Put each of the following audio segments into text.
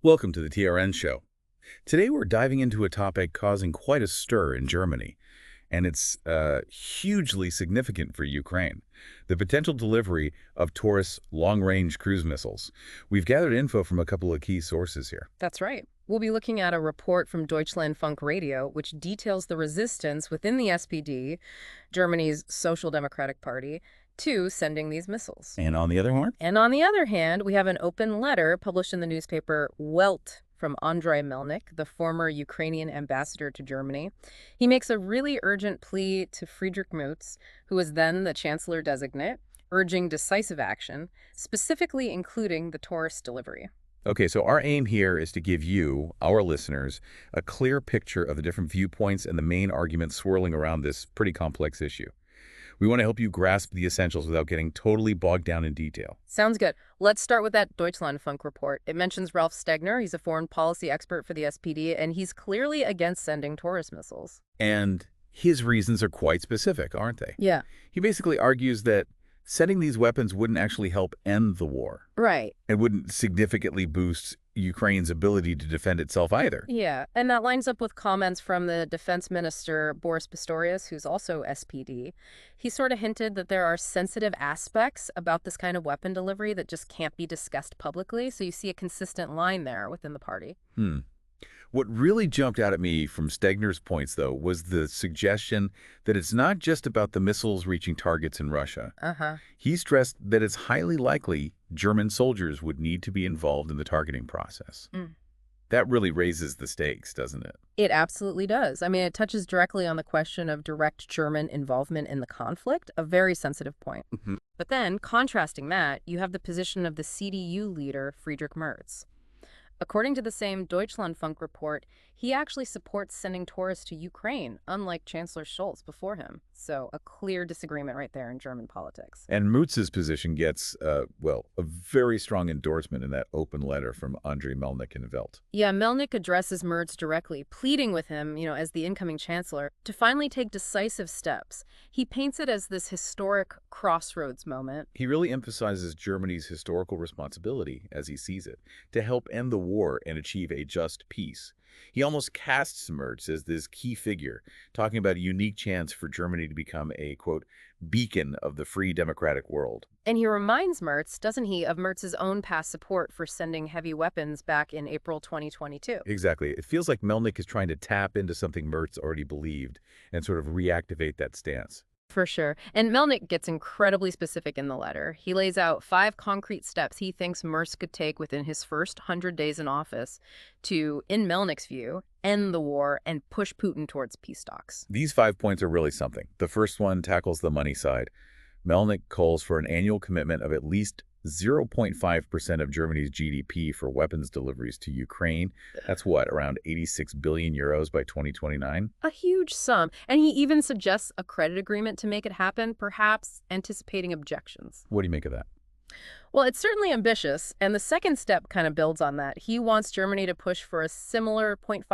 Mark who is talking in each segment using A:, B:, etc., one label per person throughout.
A: Welcome to the TRN show. Today we're diving into a topic causing quite a stir in Germany, and it's hugely significant for Ukraine, the potential delivery of Taurus long-range cruise missiles. We've gathered info from a couple of key sources here.
B: That's right. We'll be looking at a report from Deutschlandfunk Radio, which details the resistance within the SPD, Germany's Social Democratic Party, to sending these missiles.
A: And on the other
B: hand, we have an open letter published in the newspaper Welt from Andrei Melnik, the former Ukrainian ambassador to Germany. He makes a really urgent plea to Friedrich Merz, who was then the chancellor designate, urging decisive action, specifically including the Taurus delivery.
A: Okay, so our aim here is to give you, our listeners, a clear picture of the different viewpoints and the main arguments swirling around this pretty complex issue. We want to help you grasp the essentials without getting totally bogged down in detail.
B: Sounds good. Let's start with that Deutschlandfunk report. It mentions Ralf Stegner. He's a foreign policy expert for the SPD, and he's clearly against sending Taurus missiles.
A: And his reasons are quite specific, aren't they?
B: Yeah.
A: He basically argues that sending these weapons wouldn't actually help end the war.
B: Right.
A: It wouldn't significantly boost Ukraine's ability to defend itself either.
B: Yeah, and that lines up with comments from the defense minister, Boris Pistorius, who's also SPD. He sort of hinted that there are sensitive aspects about this kind of weapon delivery that just can't be discussed publicly, so you see a consistent line there within the party.
A: What really jumped out at me from Stegner's points, though, was the suggestion that it's not just about the missiles reaching targets in Russia. He stressed that it's highly likely German soldiers would need to be involved in the targeting process. That really raises the stakes, doesn't it?
B: It absolutely does. I mean, it touches directly on the question of direct German involvement in the conflict, a very sensitive point. But then, contrasting that, you have the position of the CDU leader, Friedrich Merz. According to the same Deutschlandfunk report, he actually supports sending Taurus to Ukraine, unlike Chancellor Scholz before him. So a clear disagreement right there in German politics.
A: And Merz's position gets, a very strong endorsement in that open letter from Andrei Melnik in Welt.
B: Yeah, Melnik addresses Merz directly, pleading with him, as the incoming chancellor, to finally take decisive steps. He paints it as this historic crossroads moment.
A: He really emphasizes Germany's historical responsibility, as he sees it, to help end the war and achieve a just peace. He almost casts Merz as this key figure, talking about a unique chance for Germany to become a, quote, beacon of the free democratic world.
B: And he reminds Merz, doesn't he, of Merz's own past support for sending heavy weapons back in April 2022.
A: Exactly. It feels like Melnik is trying to tap into something Merz already believed and sort of reactivate that stance.
B: For sure. And Melnik gets incredibly specific in the letter. He lays out 5 concrete steps he thinks Merz could take within his first 100 days in office to, in Melnik's view, end the war and push Putin towards peace talks.
A: These 5 points are really something. The first one tackles the money side. Melnik calls for an annual commitment of at least 0.5% of Germany's GDP for weapons deliveries to Ukraine. That's what, around 86 billion euros by 2029?
B: A huge sum. And he even suggests a credit agreement to make it happen, perhaps anticipating objections.
A: What do you make of that?
B: Well, it's certainly ambitious, and the second step kind of builds on that. He wants Germany to push for a similar 0.5%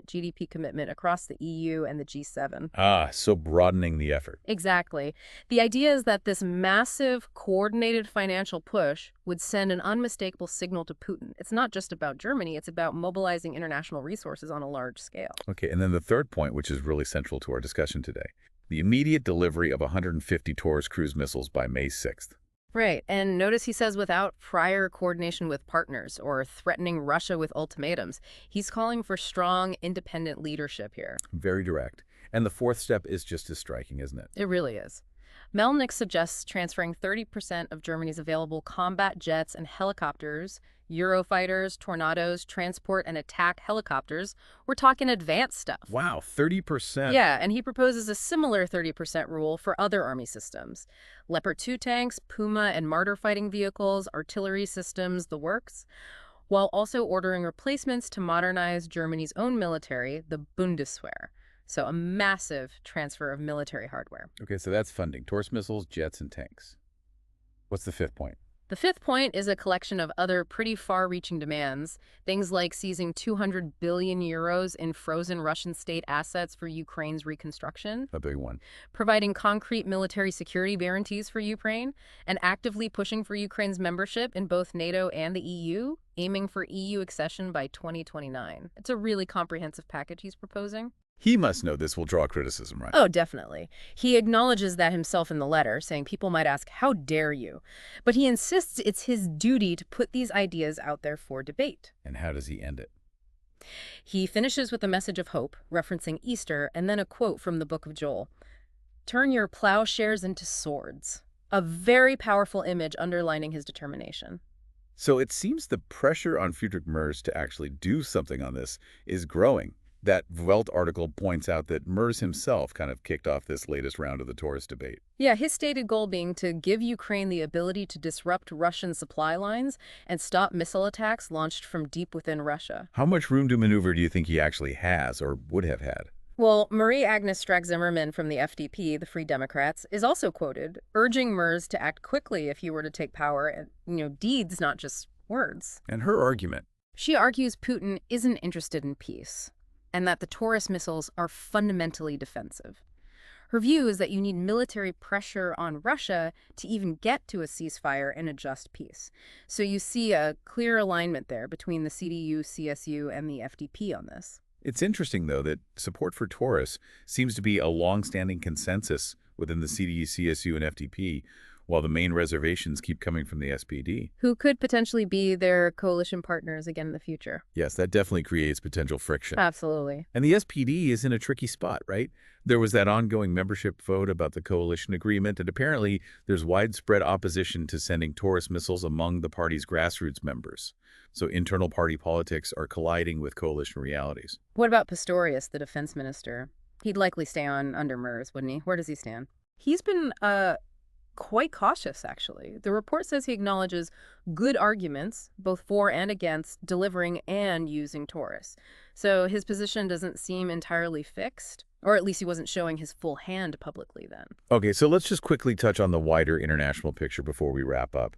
B: GDP commitment across the EU and the G7.
A: So broadening the effort.
B: Exactly. The idea is that this massive, coordinated financial push would send an unmistakable signal to Putin. It's not just about Germany, it's about mobilizing international resources on a large scale.
A: Okay, and then the third point, which is really central to our discussion today, the immediate delivery of 150 Taurus cruise missiles by May 6th.
B: Right, and notice he says without prior coordination with partners or threatening Russia with ultimatums. He's calling for strong, independent leadership here.
A: Very direct. And the fourth step is just as striking, isn't it?
B: It really is. Melnik suggests transferring 30% of Germany's available combat jets and helicopters, Eurofighters, Tornadoes, transport and attack helicopters. We're talking advanced stuff.
A: Wow, 30%.
B: Yeah, and he proposes a similar 30% rule for other army systems. Leopard 2 tanks, Puma and Marder fighting vehicles, artillery systems, the works, while also ordering replacements to modernize Germany's own military, the Bundeswehr. So a massive transfer of military hardware.
A: Okay, so that's funding. Taurus missiles, jets, and tanks. What's the fifth point?
B: The fifth point is a collection of other pretty far-reaching demands, things like seizing 200 billion euros in frozen Russian state assets for Ukraine's reconstruction,
A: A big one.
B: providing concrete military security guarantees for Ukraine, and actively pushing for Ukraine's membership in both NATO and the EU, aiming for EU accession by 2029. It's a really comprehensive package he's proposing.
A: He must know this will draw criticism, right?
B: Oh, definitely. He acknowledges that himself in the letter, saying people might ask, how dare you? But he insists it's his duty to put these ideas out there for debate.
A: And how does he end it?
B: He finishes with a message of hope, referencing Easter, and then a quote from the book of Joel. Turn your plowshares into swords. A very powerful image underlining his determination.
A: So it seems the pressure on Friedrich Merz to actually do something on this is growing. That Welt article points out that Merz himself kind of kicked off this latest round of the Taurus debate.
B: Yeah, his stated goal being to give Ukraine the ability to disrupt Russian supply lines and stop missile attacks launched from deep within Russia.
A: How much room to maneuver do you think he actually has or would have had?
B: Well, Marie-Agnes Strack-Zimmermann from the FDP, the Free Democrats, is also quoted, urging Merz to act quickly if he were to take power and, deeds, not just words.
A: And her argument?
B: She argues Putin isn't interested in peace, and that the Taurus missiles are fundamentally defensive. Her view is that you need military pressure on Russia to even get to a ceasefire and a just peace. So you see a clear alignment there between the CDU, CSU, and the FDP on this.
A: It's interesting, though, that support for Taurus seems to be a long-standing consensus within the CDU, CSU, and FDP, while the main reservations keep coming from the SPD.
B: Who could potentially be their coalition partners again in the future.
A: Yes, that definitely creates potential friction.
B: Absolutely.
A: And the SPD is in a tricky spot, right? There was that ongoing membership vote about the coalition agreement, and apparently there's widespread opposition to sending Taurus missiles among the party's grassroots members. So internal party politics are colliding with coalition realities.
B: What about Pistorius, the defense minister? He'd likely stay on under Merz, wouldn't he? Where does he stand? He's been quite cautious, actually. The report says he acknowledges good arguments, both for and against, delivering and using Taurus. So his position doesn't seem entirely fixed, or at least he wasn't showing his full hand publicly then.
A: Okay, so let's just quickly touch on the wider international picture before we wrap up.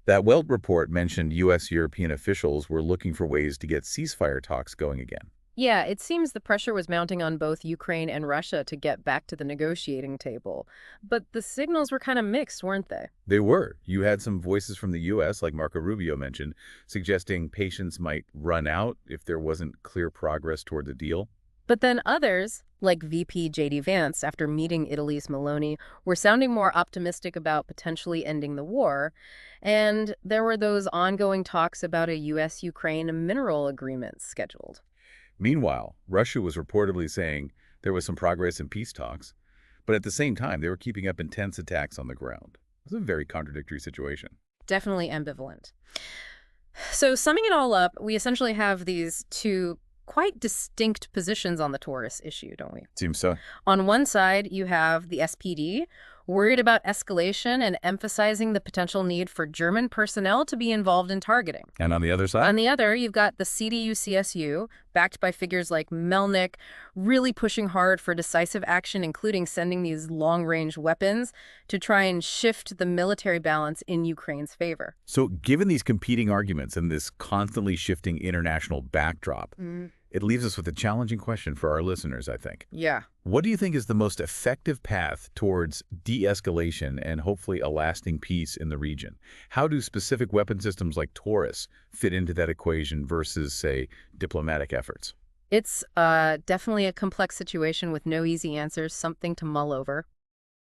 A: That Welt report mentioned U.S. European officials were looking for ways to get ceasefire talks going again.
B: Yeah, it seems the pressure was mounting on both Ukraine and Russia to get back to the negotiating table. But the signals were kind of mixed, weren't they?
A: They were. You had some voices from the U.S., like Marco Rubio mentioned, suggesting patience might run out if there wasn't clear progress toward the deal.
B: But then others, like VP J.D. Vance, after meeting Italy's Meloni, were sounding more optimistic about potentially ending the war. And there were those ongoing talks about a U.S.-Ukraine mineral agreement scheduled.
A: Meanwhile, Russia was reportedly saying there was some progress in peace talks, but at the same time, they were keeping up intense attacks on the ground. It was a very contradictory situation.
B: Definitely ambivalent. So summing it all up, we essentially have these two quite distinct positions on the Taurus issue, don't we?
A: Seems so.
B: On one side, you have the SPD, worried about escalation and emphasizing the potential need for German personnel to be involved in targeting.
A: And on the other side?
B: On the other, you've got the CDU-CSU, backed by figures like Melnik, really pushing hard for decisive action, including sending these long-range weapons to try and shift the military balance in Ukraine's favor.
A: So given these competing arguments and this constantly shifting international backdrop, it leaves us with a challenging question for our listeners, I think.
B: Yeah.
A: What do you think is the most effective path towards de-escalation and hopefully a lasting peace in the region? How do specific weapon systems like Taurus fit into that equation versus, say, diplomatic efforts?
B: It's definitely a complex situation with no easy answers, something to mull over.